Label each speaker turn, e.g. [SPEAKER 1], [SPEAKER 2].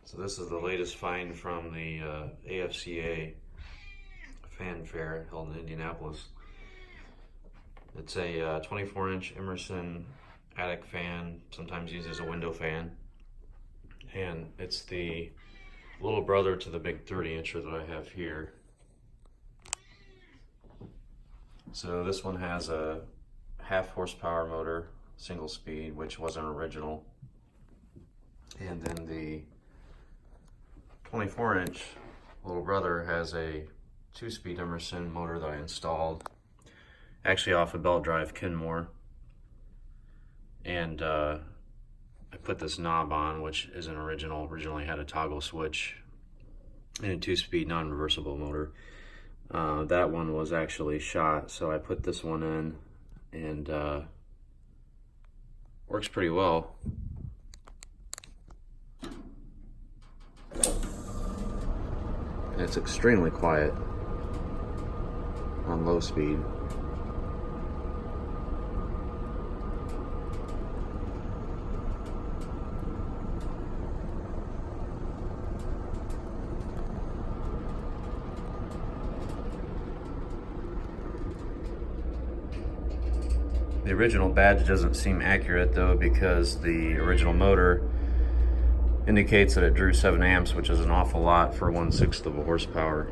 [SPEAKER 1] So this is the latest find from the AFCA Fan Fair held in Indianapolis. It's a 24-inch Emerson attic fan, sometimes used as a window fan. And it's the little brother to the big 30-incher that I have here. So this one has a 1/2 horsepower motor, single speed, which wasn't original. And then the 24-inch little brother has a 2-speed Emerson motor that I installed, actually off a belt drive Kenmore. And I put this knob on, which isn't original. Originally had a toggle switch and a 2-speed non-reversible motor. That one was actually shot, so I put this one in, and works pretty well. And it's extremely quiet on low speed. The original badge doesn't seem accurate though, because the original motor indicates that it drew 7 amps, which is an awful lot for 1/6 of a horsepower.